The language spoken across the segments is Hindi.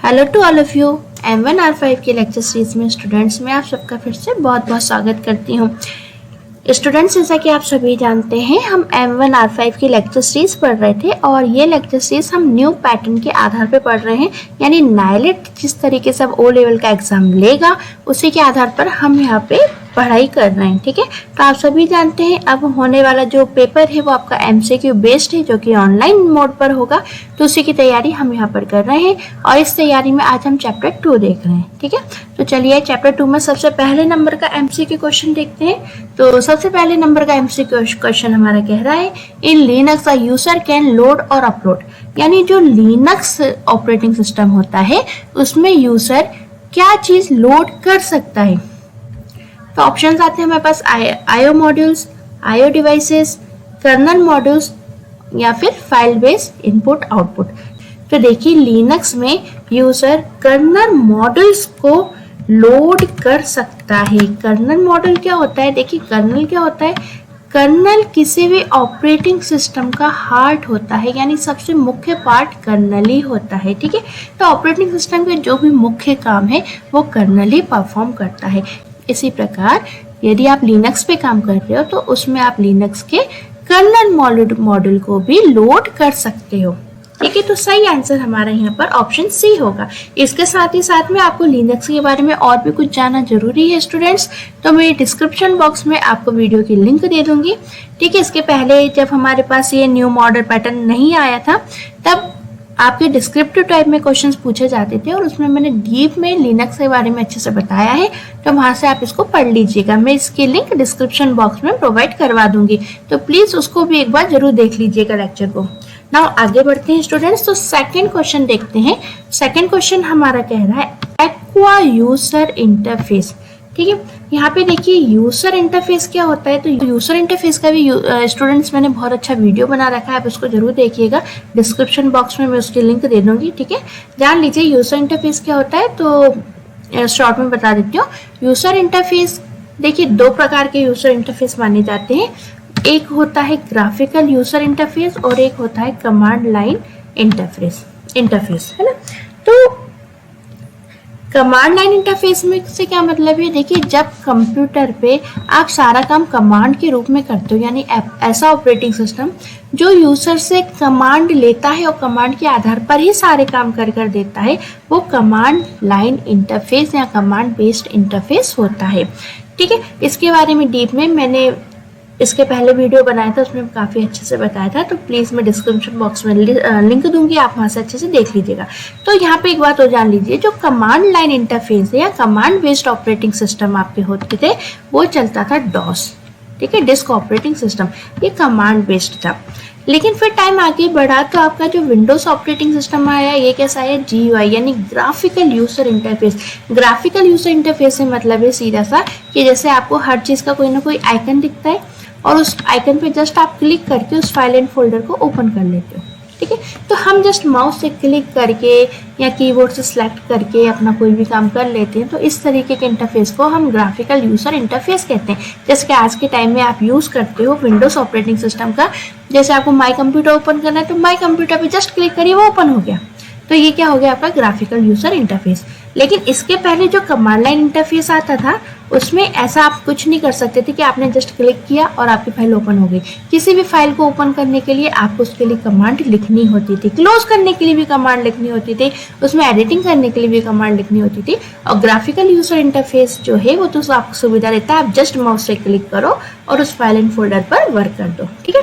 Hello to all of you. M1R5 की लेक्चर सीरीज में स्टूडेंट्स में आप सबका फिर से बहुत बहुत स्वागत करती हूँ। स्टूडेंट्स, जैसा कि आप सभी जानते हैं, हम M1R5 की लेक्चर सीरीज पढ़ रहे थे और ये लेक्चर सीरीज हम न्यू पैटर्न के आधार पर पढ़ रहे हैं। यानी नाइलेट जिस तरीके से अब ओ लेवल का एग्जाम लेगा उसी के आधार पर हम यहाँ पे पढ़ाई कर रहे हैं। ठीक है, तो आप सभी जानते हैं अब होने वाला जो पेपर है वो आपका MCQ बेस्ड है, जो कि ऑनलाइन मोड पर होगा। तो उसी की तैयारी हम यहाँ पर कर रहे हैं और इस तैयारी में आज हम चैप्टर 2 देख रहे हैं। ठीक है, तो चलिए चैप्टर 2 में सबसे पहले नंबर का MCQ क्वेश्चन देखते हैं। तो सबसे पहले नंबर का MCQ क्वेश्चन हमारा कह रहा है, in Linux a user can load और अपलोड। यानी जो लिनक्स ऑपरेटिंग सिस्टम होता है उसमें यूजर क्या चीज लोड कर सकता है। तो ऑप्शंस आते हैं हमारे पास IO modules, IO devices, kernel modules या फिर फाइल बेस्ड इनपुट आउटपुट। तो देखिए लिनक्स में यूजर कर्नल मॉड्यूल्स को लोड कर सकता है। कर्नल मॉड्यूल क्या होता है? देखिए कर्नल क्या होता है? कर्नल किसी भी ऑपरेटिंग सिस्टम का हार्ट होता है, यानी सबसे मुख्य पार्ट कर्नल ही होता है। ठीक है, तो ऑपरेटिंग सिस्टम के जो भी मुख्य काम है वो कर्नल ही परफॉर्म करता है। इसी प्रकार यदि आप लिनक्स पे काम कर रहे हो तो उसमें आप लिनक्स के कर्नल मॉड्यूल को भी लोड कर सकते हो। ठीक है, तो सही आंसर हमारा यहाँ पर ऑप्शन सी होगा। इसके साथ ही साथ में आपको लिनक्स के बारे में और भी कुछ जानना जरूरी है स्टूडेंट्स, तो मैं डिस्क्रिप्शन बॉक्स में आपको वीडियो की लिंक दे दूंगी। ठीक है, इसके पहले जब हमारे पास ये न्यू मॉडल पैटर्न नहीं आया था तब आपके डिस्क्रिप्टिव टाइप में क्वेश्चंस पूछे जाते थे और उसमें मैंने डीप में लिनक्स के बारे में अच्छे से बताया है, तो वहां से आप इसको पढ़ लीजिएगा। मैं इसकी लिंक डिस्क्रिप्शन बॉक्स में प्रोवाइड करवा दूंगी, तो प्लीज उसको भी एक बार जरूर देख लीजिएगा लेक्चर को। नाउ आगे बढ़ते हैं स्टूडेंट्स, तो सेकंड क्वेश्चन देखते हैं। सेकंड क्वेश्चन हमारा कह रहा है एक्वा यूजर इंटरफेस। ठीक है, यहाँ पे देखिए यूजर इंटरफेस क्या होता है। तो यूजर इंटरफेस का भी स्टूडेंट्स मैंने बहुत अच्छा वीडियो बना रखा है, आप उसको जरूर देखिएगा। डिस्क्रिप्शन बॉक्स में मैं उसकी लिंक दे दूंगी। ठीक है, जान लीजिए यूजर इंटरफेस क्या होता है। तो शॉर्ट में बता देती हूँ। यूजर इंटरफेस देखिए दो प्रकार के यूजर इंटरफेस माने जाते हैं। एक होता है ग्राफिकल यूजर इंटरफेस और एक होता है कमांड लाइन इंटरफेस है ना। तो कमांड लाइन इंटरफेस में से क्या मतलब है? देखिए जब कंप्यूटर पे आप सारा काम कमांड के रूप में करते हो, यानी ऐसा ऑपरेटिंग सिस्टम जो यूजर से कमांड लेता है और कमांड के आधार पर ही सारे काम कर देता है, वो कमांड लाइन इंटरफेस या कमांड बेस्ड इंटरफेस होता है। ठीक है, इसके बारे में डीप में मैंने इसके पहले वीडियो बनाया था, उसमें काफ़ी अच्छे से बताया था। तो प्लीज़ मैं डिस्क्रिप्शन बॉक्स में लिंक दूंगी, आप वहाँ से अच्छे से देख लीजिएगा। तो यहाँ पे एक बात और जान लीजिए, जो कमांड लाइन इंटरफेस है या कमांड बेस्ड ऑपरेटिंग सिस्टम आपके होते थे वो चलता था डॉस। ठीक है, डिस्क ऑपरेटिंग सिस्टम, ये कमांड बेस्ड था। लेकिन फिर टाइम आगे बढ़ा तो आपका जो विंडोज ऑपरेटिंग सिस्टम आया, ये कैसा है? GUI यानी graphical user interface. Graphical user interface से मतलब है सीधा सा कि जैसे आपको हर चीज़ का कोई ना कोई आइकन दिखता है और उस आइकन पे जस्ट आप क्लिक करके उस फाइल एंड फोल्डर को ओपन कर लेते हो। ठीक है, तो हम जस्ट माउस से क्लिक करके या कीबोर्ड से सिलेक्ट करके अपना कोई भी काम कर लेते हैं। तो इस तरीके के इंटरफेस को हम ग्राफिकल यूजर इंटरफेस कहते हैं। जैसे कि आज के टाइम में आप यूज़ करते हो विंडोज ऑपरेटिंग सिस्टम का, जैसे आपको माई कंप्यूटर ओपन करना है तो माई कंप्यूटर पे जस्ट क्लिक करिए, वो ओपन हो गया। तो ये क्या हो गया? आपका ग्राफिकल यूजर इंटरफेस। लेकिन इसके पहले जो कमांड लाइन इंटरफेस आता था उसमें ऐसा आप कुछ नहीं कर सकते थे कि आपने जस्ट क्लिक किया और आपकी फाइल ओपन हो गई। किसी भी फाइल को ओपन करने के लिए आपको उसके लिए कमांड लिखनी होती थी, क्लोज करने के लिए भी कमांड लिखनी होती थी, उसमें एडिटिंग करने के लिए भी कमांड लिखनी होती थी। और ग्राफिकल यूजर इंटरफेस जो है वो तो आपको सुविधा देता है, आप जस्ट माउस से क्लिक करो और उस फाइल एंड फोल्डर पर वर्क कर दो। ठीक है,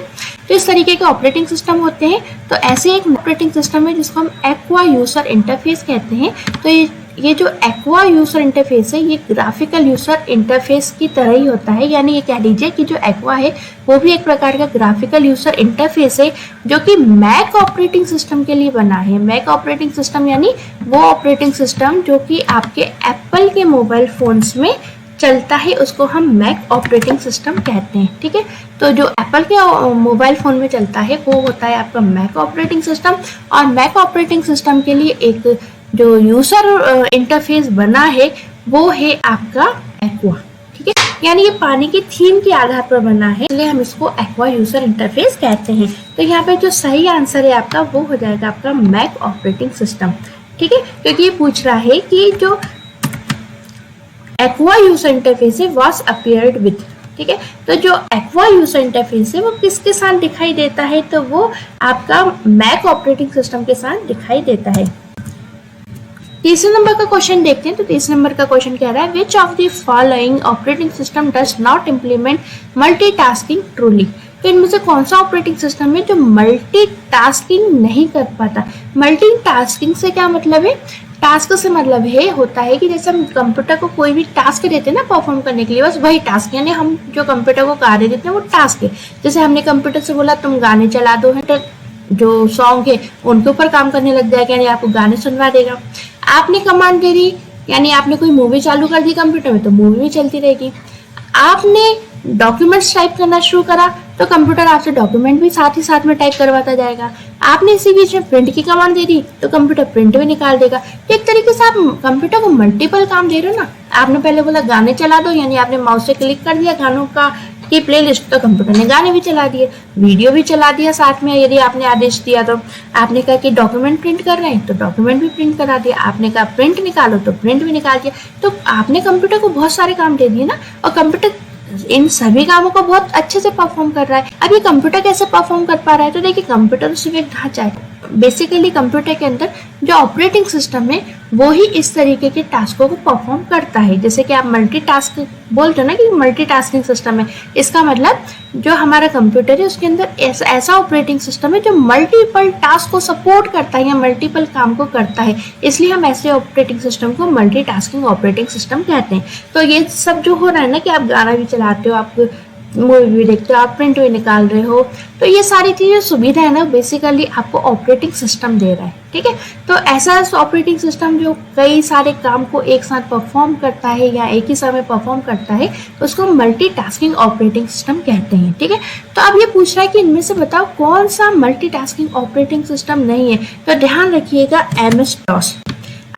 तो इस तरीके के ऑपरेटिंग सिस्टम होते हैं। तो ऐसे एक ऑपरेटिंग सिस्टम है जिसको हम एक्वा यूजर इंटरफेस कहते हैं। तो ये जो एक्वा यूजर इंटरफेस है ये ग्राफिकल यूजर इंटरफेस की तरह ही होता है। यानी ये कह लीजिए कि जो एक्वा है वो भी एक प्रकार का ग्राफिकल यूजर इंटरफेस है जो कि मैक ऑपरेटिंग सिस्टम के लिए बना है। मैक ऑपरेटिंग सिस्टम यानी वो ऑपरेटिंग सिस्टम जो कि आपके एप्पल के मोबाइल फोन्स में चलता है, उसको हम मैक ऑपरेटिंग सिस्टम कहते हैं। ठीक है, तो जो एप्पल के मोबाइल फ़ोन में चलता है वो होता है आपका मैक ऑपरेटिंग सिस्टम। और मैक ऑपरेटिंग सिस्टम के लिए एक जो यूजर इंटरफेस बना है वो है आपका एक्वा। ठीक है, यानी ये पानी की थीम के आधार पर बना है, इसलिए हम इसको एक्वा यूजर इंटरफेस कहते हैं। तो यहाँ पे जो सही आंसर है आपका वो हो जाएगा आपका मैक ऑपरेटिंग सिस्टम। ठीक है, क्योंकि ये पूछ रहा है कि जो एक्वा यूजर इंटरफेस है वॉज अपियर्ड विथ। ठीक है, तो जो एक्वा यूजर इंटरफेस है वो किसके साथ दिखाई देता है, तो वो आपका मैक ऑपरेटिंग सिस्टम के साथ दिखाई देता है। तीसरे नंबर का क्वेश्चन देखते हैं। तो तीसरे नंबर का क्वेश्चन कह रहा है which of the following operating system does not implement multitasking truly. तो इनमें से कौन सा ऑपरेटिंग सिस्टम है जो मल्टीटास्किंग नहीं कर पाता। मल्टीटास्किंग से क्या मतलब है, टास्क से मतलब है होता है कि जैसे हम कंप्यूटर को कोई भी टास्क देते हैं ना परफॉर्म करने के लिए, बस वही टास्क, यानी हम जो कंप्यूटर को कार्य देते हैं वो टास्क है। जैसे हमने कंप्यूटर से बोला तुम गाने चला दो, है तो जो सॉन्ग है उनके ऊपर काम करने लग जाएगा, यानी आपको गाने सुनवा देगा। आपने कमांड दे दी, यानी आपने कोई मूवी चालू कर दी कंप्यूटर में, तो मूवी भी चलती रहेगी। आपने डॉक्यूमेंट्स टाइप करना शुरू करा तो कंप्यूटर आपसे डॉक्यूमेंट भी साथ ही साथ में टाइप करवाता जाएगा। आपने इसी बीच में प्रिंट की कमांड दे दी तो कंप्यूटर प्रिंट भी निकाल देगा। तो एक तरीके से आप कंप्यूटर को मल्टीपल काम दे रहे हो ना। आपने पहले बोला गाने चला दो, यानी आपने माउस से क्लिक कर दिया गानों का की प्लेलिस्ट, तो कंप्यूटर ने गाने भी चला दिए, वीडियो भी चला दिया साथ में यदि आपने आदेश दिया तो। आपने कहा कि डॉक्यूमेंट प्रिंट कर रहे हैं तो डॉक्यूमेंट भी प्रिंट करा दिया। आपने कहा प्रिंट निकालो तो प्रिंट भी निकाल दिया। तो आपने कंप्यूटर को बहुत सारे काम दे दिए ना, और कंप्यूटर इन सभी कामों को बहुत अच्छे से परफॉर्म कर रहा है। अब ये कंप्यूटर कैसे परफॉर्म कर पा रहा है, तो देखिए कंप्यूटर सिर्फ एक ढांचा है। बेसिकली कंप्यूटर के अंदर जो ऑपरेटिंग सिस्टम है वो ही इस तरीके के टास्कों को परफॉर्म करता है। जैसे कि आप मल्टीटास्क बोलते हो ना कि मल्टीटास्किंग सिस्टम है, इसका मतलब जो हमारा कंप्यूटर है उसके अंदर ऐसा ऑपरेटिंग सिस्टम है जो मल्टीपल टास्क को सपोर्ट करता है या मल्टीपल काम को करता है, इसलिए हम ऐसे ऑपरेटिंग सिस्टम को मल्टीटास्किंग ऑपरेटिंग सिस्टम कहते हैं। तो ये सब जो हो रहा है ना कि आप गाना भी चलाते हो, आप मूवी भी देखते हो, आप प्रिंट भी निकाल रहे हो, तो ये सारी चीजें सुविधा है ना बेसिकली आपको ऑपरेटिंग सिस्टम दे रहा है। ठीक है, तो ऐसा ऑपरेटिंग सिस्टम जो कई सारे काम को एक साथ परफॉर्म करता है या एक ही समय परफॉर्म करता है उसको मल्टीटास्किंग ऑपरेटिंग सिस्टम कहते हैं। ठीक है, तो अब ये पूछ रहा है कि इनमें से बताओ कौन सा मल्टीटास्किंग ऑपरेटिंग सिस्टम नहीं है। तो ध्यान रखिएगा MS-DOS।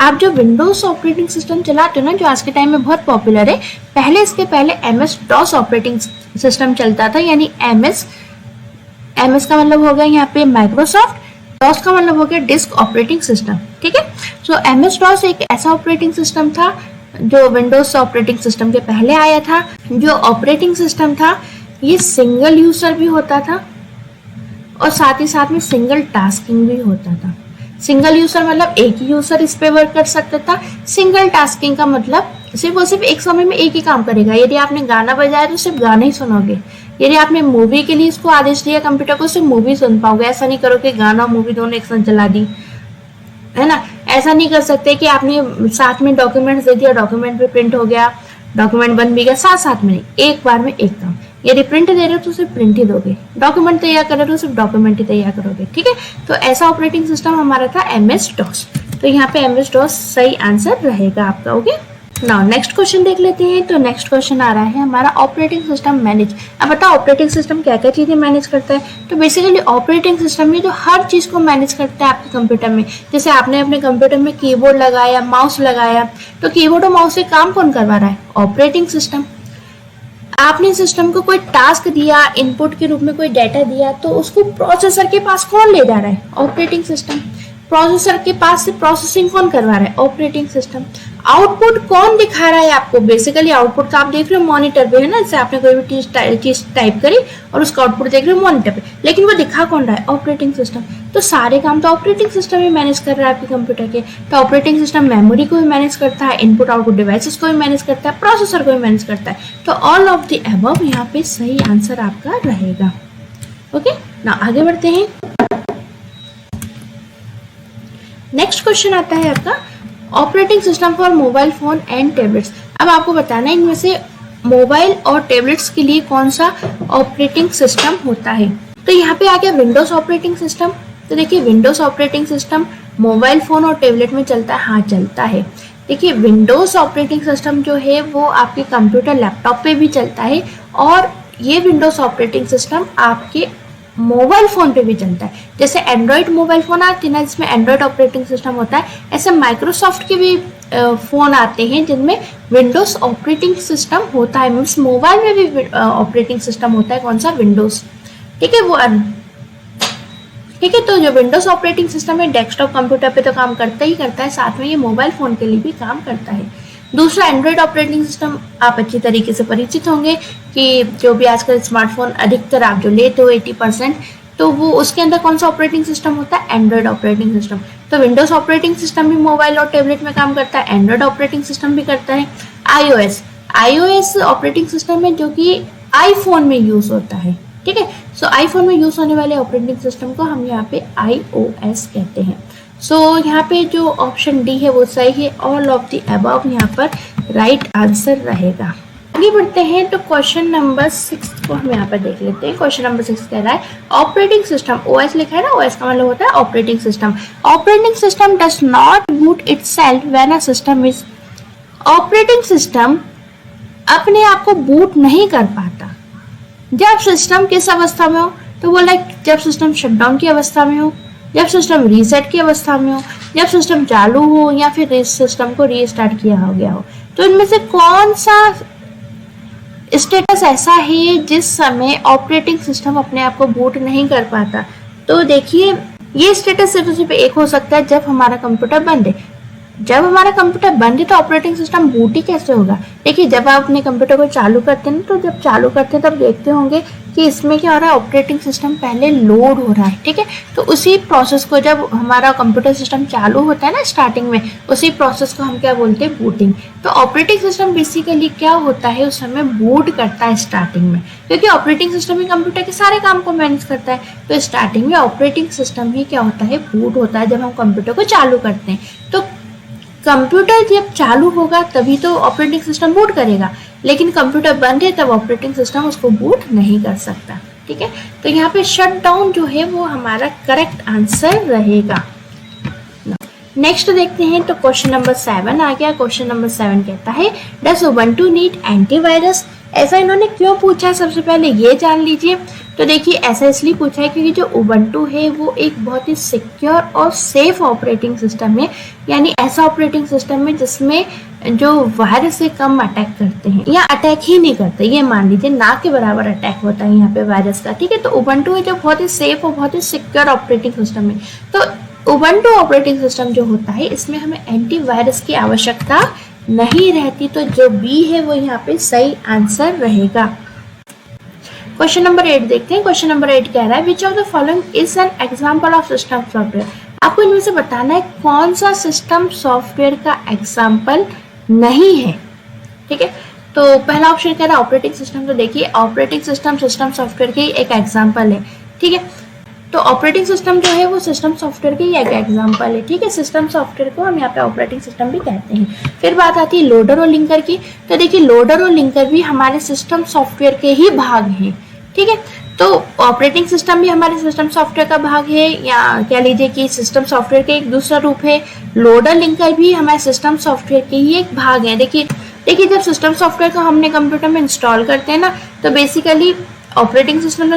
आप जो विंडोज ऑपरेटिंग सिस्टम चलाते हो ना, जो आज के टाइम में बहुत पॉपुलर है, पहले इसके पहले MS-DOS ऑपरेटिंग सिस्टम चलता था, यानी MS का मतलब हो गया यहाँ पे माइक्रोसॉफ्ट, DOS का मतलब हो गया डिस्क ऑपरेटिंग सिस्टम। ठीक है, सो MS-DOS एक ऐसा ऑपरेटिंग सिस्टम था जो विंडोज ऑपरेटिंग सिस्टम के पहले आया था। जो ऑपरेटिंग सिस्टम था ये सिंगल यूजर भी होता था और साथ ही साथ में सिंगल टास्किंग भी होता था। सिंगल यूजर मतलब एक ही यूजर इस पे वर्क कर सकता था। सिंगल टास्किंग का मतलब सिर्फ एक समय में एक ही काम करेगा। यदि आपने गाना बजाया तो सिर्फ गाना ही सुनोगे। यदि आपने मूवी के लिए इसको आदेश दिया कंप्यूटर को, सिर्फ मूवी सुन पाओगे। ऐसा नहीं करो कि गाना मूवी दोनों एक साथ चला दी, है ना। ऐसा नहीं कर सकते कि आपने साथ में डॉक्यूमेंट दे दिया, डॉक्यूमेंट भी प्रिंट हो गया, डॉक्यूमेंट बन भी गया, साथ में नहीं, एक बार में एक काम। यदि प्रिंट दे रहे हो तो सिर्फ प्रिंट ही दोगे, डॉक्यूमेंट तैयार कर रहे हो तो सिर्फ डॉक्यूमेंट ही तैयार करोगे। ठीक है, तो ऐसा ऑपरेटिंग सिस्टम हमारा था MS-DOS। तो यहाँ पे MS-DOS सही आंसर रहेगा आपका। ओके, नाउ नेक्स्ट क्वेश्चन देख लेते हैं। तो नेक्स्ट क्वेश्चन आ रहा है हमारा ऑपरेटिंग सिस्टम मैनेज। अब बताओ ऑपरेटिंग सिस्टम क्या क्या चीजें मैनेज करता है। तो बेसिकली ऑपरेटिंग सिस्टम में जो हर चीज को मैनेज करता है आपके कंप्यूटर में। जैसे आपने अपने कंप्यूटर में कीबोर्ड लगाया, माउस लगाया, तो कीबोर्ड और माउस से काम कौन करवा रहा है, ऑपरेटिंग सिस्टम। आपने सिस्टम को कोई टास्क दिया, इनपुट के रूप में कोई डाटा दिया, तो उसको प्रोसेसर के पास कौन ले जा रहा है, ऑपरेटिंग सिस्टम। प्रोसेसर के पास से प्रोसेसिंग कौन करवा रहा है, ऑपरेटिंग सिस्टम। आउटपुट कौन दिखा रहा है आपको, बेसिकली आउटपुट का आप देख रहे हो मॉनिटर पे, है ना। जैसे आपने कोई भी चीज टाइप करी और उसका आउटपुट देख रहे हो मॉनिटर पे, लेकिन वो दिखा कौन रहा है, ऑपरेटिंग सिस्टम। तो सारे काम तो ऑपरेटिंग सिस्टम ही मैनेज कर रहा है आपके कंप्यूटर के। तो ऑपरेटिंग सिस्टम मेमोरी को भी मैनेज करता है, इनपुट आउटपुट डिवाइसेस को भी मैनेज करता है, प्रोसेसर को भी मैनेज करता है। तो ऑल ऑफ द अबव यहाँ पे सही आंसर आपका रहेगा। ओके, ना आगे बढ़ते हैं। नेक्स्ट क्वेश्चन आता है आपका operating system for mobile phone and tablets. अब आपको बताना है इनमें से मोबाइल और टैबलेट्स के लिए कौन सा ऑपरेटिंग सिस्टम होता है। तो यहाँ पे आ गया विंडोज ऑपरेटिंग सिस्टम। तो देखिए Windows operating system mobile phone और टैबलेट में चलता है, हाँ चलता है। देखिए विंडोज ऑपरेटिंग सिस्टम जो है वो आपके कंप्यूटर लैपटॉप पे भी चलता है, और ये विंडोज ऑपरेटिंग सिस्टम आपके मोबाइल फोन पे भी चलता है। जैसे एंड्रॉइड मोबाइल फोन आते हैं ना जिसमें एंड्रॉइड ऑपरेटिंग सिस्टम होता है, ऐसे माइक्रोसॉफ्ट के भी फोन आते हैं जिनमें विंडोज ऑपरेटिंग सिस्टम होता है। मीन्स मोबाइल में भी ऑपरेटिंग सिस्टम होता है, कौन सा, विंडोज। ठीक है, वो ठीक है। तो जो विंडोज ऑपरेटिंग सिस्टम है डेस्कटॉप कंप्यूटर पे तो काम करता ही करता है, साथ में ये मोबाइल फोन के लिए भी काम करता है। दूसरा एंड्रॉयड ऑपरेटिंग सिस्टम आप अच्छी तरीके से परिचित होंगे कि जो भी आजकल स्मार्टफोन अधिकतर आप जो लेते हो 80%, तो वो उसके अंदर कौन सा ऑपरेटिंग सिस्टम होता है, एंड्रॉयड ऑपरेटिंग सिस्टम। तो विंडोज ऑपरेटिंग सिस्टम भी मोबाइल और टैबलेट में काम करता है, एंड्रॉयड ऑपरेटिंग सिस्टम भी करता है। आईओएस ऑपरेटिंग सिस्टम है जो कि आईफोन में यूज होता है, ठीक है। सो आईफोन में यूज होने वाले ऑपरेटिंग सिस्टम को हम यहाँ पे iOS कहते हैं। सो यहाँ पे जो ऑप्शन डी है वो सही है, ऑल ऑफ द अबव यहाँ पर राइट आंसर रहेगा। आगे बढ़ते हैं तो क्वेश्चन नंबर 6 को हम यहाँ पर देख लेते हैं। क्वेश्चन नंबर 6 कह रहा है ऑपरेटिंग सिस्टम, ओएस लिखा है ना, ओएस का मतलब होता है operating system. Operating system does not boot itself when a system is, operating system अपने आप को बूट नहीं कर पाता जब सिस्टम किस अवस्था में हो, तो वो लाइक जब सिस्टम शटडाउन की अवस्था में हो, जब सिस्टम रीसेट की अवस्था में हो, जब सिस्टम चालू हो, या फिर सिस्टम को रीस्टार्ट किया हो गया हो। तो इनमें से कौन सा स्टेटस ऐसा है जिस समय ऑपरेटिंग सिस्टम अपने आप को बूट नहीं कर पाता? तो देखिए ये स्टेटस सिर्फ एक हो सकता है जब हमारा कंप्यूटर बंद है। जब हमारा कंप्यूटर बंद है तो ऑपरेटिंग सिस्टम बूट ही कैसे होगा? देखिए जब आप अपने कंप्यूटर को चालू करते हैं तो जब चालू करते हैं तब देखते होंगे कि इसमें क्या हो रहा है, ऑपरेटिंग सिस्टम पहले लोड हो रहा है, ठीक है। तो उसी प्रोसेस को जब हमारा कंप्यूटर सिस्टम चालू होता है ना स्टार्टिंग में, उसी प्रोसेस को हम क्या बोलते हैं, बूटिंग। तो ऑपरेटिंग सिस्टम बेसिकली क्या होता है, उस समय बूट करता है स्टार्टिंग में, क्योंकि ऑपरेटिंग सिस्टम ही कंप्यूटर के सारे काम को मैनेज करता है। तो स्टार्टिंग में ऑपरेटिंग सिस्टम ही क्या होता है, बूट होता है जब हम कंप्यूटर को चालू करते हैं। तो कंप्यूटर जब चालू होगा तभी तो ऑपरेटिंग सिस्टम बूट करेगा, लेकिन कंप्यूटर बंद है तब ऑपरेटिंग सिस्टम उसको बूट नहीं कर सकता, ठीक है। तो यहाँ पे शट डाउन जो है वो हमारा करेक्ट आंसर रहेगा। नेक्स्ट देखते हैं तो क्वेश्चन नंबर 7 आ गया। क्वेश्चन नंबर 7 कहता है डज उबंटू नीड एंटीवायरस? ऐसा इन्होंने क्यों पूछा, सबसे पहले ये जान लीजिए। तो देखिए ऐसा इसलिए पूछा है क्योंकि जो उबंटू है वो एक बहुत ही सिक्योर और सेफ ऑपरेटिंग सिस्टम है, यानी ऐसा ऑपरेटिंग सिस्टम है जिसमें जो वायरस से कम अटैक करते हैं या अटैक ही नहीं करते, ये मान लीजिए ना के बराबर अटैक होता है यहाँ पे वायरस का, ठीक है। तो उबंटू है जो बहुत ही सेफ और बहुत ही सिक्योर ऑपरेटिंग सिस्टम है। तो उबंटू ऑपरेटिंग सिस्टम जो होता है इसमें हमें एंटीवायरस की आवश्यकता नहीं रहती, तो जो बी है वो यहाँ पे सही आंसर रहेगा। क्वेश्चन नंबर 8 देखते हैं। क्वेश्चन नंबर 8 कह रहा है which of the following is an example of system software? आपको इनमें से बताना है कौन सा सिस्टम सॉफ्टवेयर का एग्जांपल नहीं है, ठीक है। तो पहला ऑप्शन कह रहा है ऑपरेटिंग सिस्टम। तो देखिए ऑपरेटिंग सिस्टम सिस्टम सॉफ्टवेयर के एक एग्जांपल है, ठीक है। तो ऑपरेटिंग सिस्टम जो है वो सिस्टम सॉफ्टवेयर की एक एग्जांपल है, ठीक है। सिस्टम सॉफ्टवेयर को हम यहाँ पे ऑपरेटिंग सिस्टम भी कहते हैं। फिर बात आती है लोडर और लिंकर की। तो देखिए लोडर और लिंकर भी हमारे सिस्टम सॉफ्टवेयर के ही भाग हैं, ठीक है। तो ऑपरेटिंग सिस्टम भी हमारे सिस्टम सॉफ्टवेयर का भाग है, या कह लीजिए कि सिस्टम सॉफ्टवेयर का एक दूसरा रूप है। लोडर लिंकर भी हमारे सिस्टम सॉफ्टवेयर के ही एक भाग है। देखिए जब सिस्टम सॉफ्टवेयर को हमने कंप्यूटर में इंस्टॉल करते हैं ना, तो बेसिकली ऑपरेटिंग सिस्टम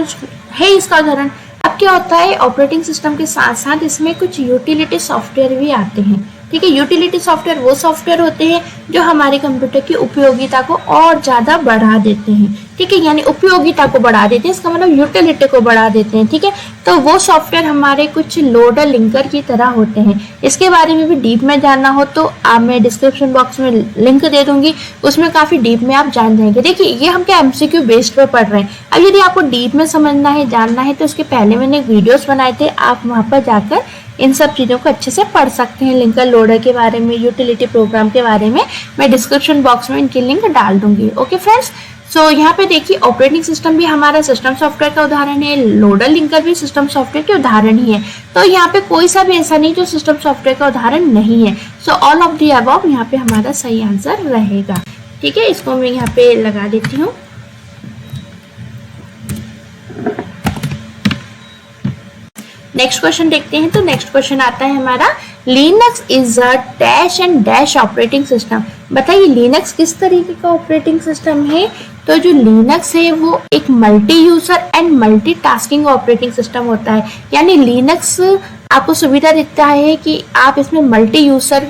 है इसका उदाहरण। अब क्या होता है, ऑपरेटिंग सिस्टम के साथ साथ इसमें कुछ यूटिलिटी सॉफ्टवेयर भी आते हैं, ठीक है। यूटिलिटी सॉफ्टवेयर वो सॉफ्टवेयर होते हैं जो हमारे कंप्यूटर की उपयोगिता को और ज़्यादा बढ़ा देते हैं, ठीक है। यानी उपयोगिता को बढ़ा देते हैं, इसका मतलब यूटिलिटी को बढ़ा देते हैं, ठीक है। तो वो सॉफ्टवेयर हमारे कुछ लोडर लिंकर की तरह होते हैं। इसके बारे में भी डीप में जानना हो तो आप मैं डिस्क्रिप्शन बॉक्स में लिंक दे दूंगी, उसमें काफ़ी डीप में आप जान जाएंगे। देखिए ये हम क्या MCQ बेस्ड पर पढ़ रहे हैं। अब यदि आपको डीप में समझना है, जानना है, तो उसके पहले मैंने वीडियोस बनाए थे, आप वहाँ पर जाकर इन सब चीज़ों को अच्छे से पढ़ सकते हैं। लिंकर लोडर के बारे में, यूटिलिटी प्रोग्राम के बारे में मैं डिस्क्रिप्शन बॉक्स में इनकी लिंक डाल दूंगी। ओके फ्रेंड्स, सो यहाँ पे देखिए ऑपरेटिंग सिस्टम भी हमारा सिस्टम सॉफ्टवेयर का उदाहरण है, लोडर लिंकर भी सिस्टम सॉफ्टवेयर के उदाहरण ही है। तो यहाँ पे कोई सा भी ऐसा नहीं जो सिस्टम सॉफ्टवेयर का उदाहरण नहीं है। So all of the above यहाँ पे हमारा सही आंसर रहेगा, ठीक है। इसको मैं यहाँ पे लगा देती हूँ। नेक्स्ट क्वेश्चन देखते हैं। तो नेक्स्ट क्वेश्चन आता है हमारा Linux is a dash and dash operating system. बताइए लिनक्स किस तरीके का ऑपरेटिंग सिस्टम है? तो जो लिनक्स है वो एक multi user and multi tasking operating system होता है। यानी लिनक्स आपको सुविधा देता है कि आप इसमें मल्टी यूजर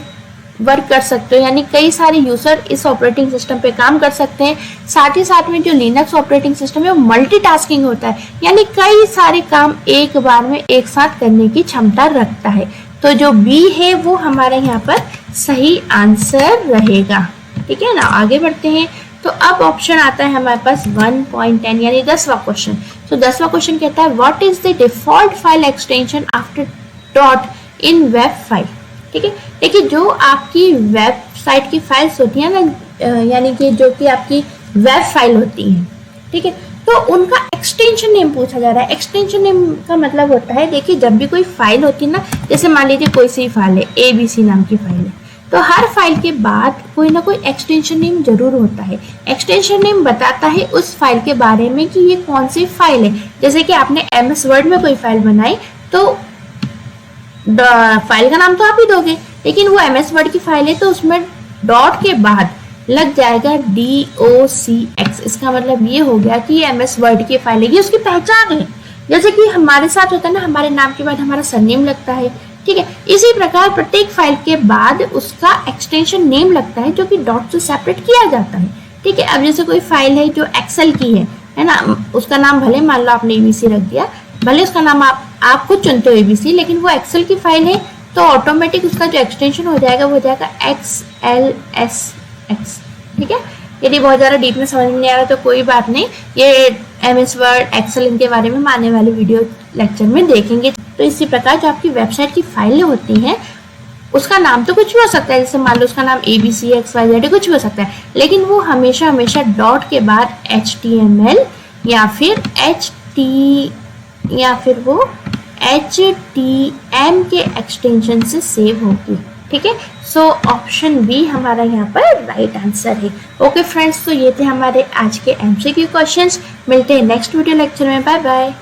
वर्क कर सकते हो, यानी कई सारे यूजर इस ऑपरेटिंग सिस्टम पे काम कर सकते हैं। साथ ही साथ में जो लिनक्स ऑपरेटिंग सिस्टम है वो मल्टीटास्किंग होता है, यानी कई सारे काम एक बार में एक साथ करने की क्षमता रखता है। तो जो बी है वो हमारा यहाँ पर सही आंसर रहेगा। ठीक है ना, आगे बढ़ते हैं। तो अब ऑप्शन आता है हमारे पास 1.10 यानी 10वां क्वेश्चन। तो 10वां क्वेश्चन कहता है what is the default file extension after dot in web file. ठीक है, देखिए जो आपकी वेबसाइट की फाइल्स होती है ना, यानी कि जो कि आपकी वेब फाइल होती है, ठीक है, तो उनका एक्सटेंशन नेम पूछा जा रहा है। एक्सटेंशन नेम का मतलब होता है, देखिए जब भी कोई फाइल होती है ना, जैसे मान लीजिए कोई सी फाइल है, ABC नाम की फाइल है, तो हर फाइल के बाद कोई ना कोई एक्सटेंशन नेम जरूर होता है। एक्सटेंशन नेम बताता है उस फाइल के बारे में कि ये कौन सी फाइल है। जैसे कि आपने MS वर्ड में कोई फाइल बनाई तो फाइल का नाम तो आप ही दोगे, लेकिन वो MS वर्ड की फाइल है तो उसमें डॉट के बाद लग जाएगा DOCX। इसका मतलब ये हो गया कि ये MS वर्ड की फाइल है, ये उसकी पहचान है। जैसे कि हमारे साथ होता है ना, हमारे नाम के बाद हमारा सरनेम लगता है, ठीक है, इसी प्रकार प्रत्येक फाइल के बाद उसका एक्सटेंशन नेम लगता है जो कि डॉट से सेपरेट किया जाता है। ठीक है, अब जैसे कोई फाइल है जो एक्सेल की है ना, उसका नाम भले मान लो आपने ABC रख दिया, भले उसका नाम आप खुद चुनते हो ABC, लेकिन वो एक्सेल की फाइल है तो ऑटोमेटिक उसका जो एक्सटेंशन हो जाएगा वो हो जाएगा XLSX। ठीक है, यदि बहुत ज़्यादा डीप में समझ में नहीं आ रहा तो कोई बात नहीं, ये MS वर्ड एक्सेल इनके बारे में हम आने वाले वीडियो लेक्चर में देखेंगे। तो इसी प्रकार जो आपकी वेबसाइट की फाइलें होती हैं उसका नाम तो कुछ भी हो सकता है, जैसे मान लो उसका नाम ABC XYZ कुछ भी हो सकता है, लेकिन वो हमेशा हमेशा डॉट के बाद HTML या फिर HT या फिर वो HTM के एक्सटेंशन से सेव होगी। ठीक है, सो ऑप्शन बी हमारा यहाँ पर राइट आंसर है। ओके फ्रेंड्स, तो ये थे हमारे आज के MCQ क्वेश्चंस। मिलते हैं नेक्स्ट वीडियो लेक्चर में। Bye bye.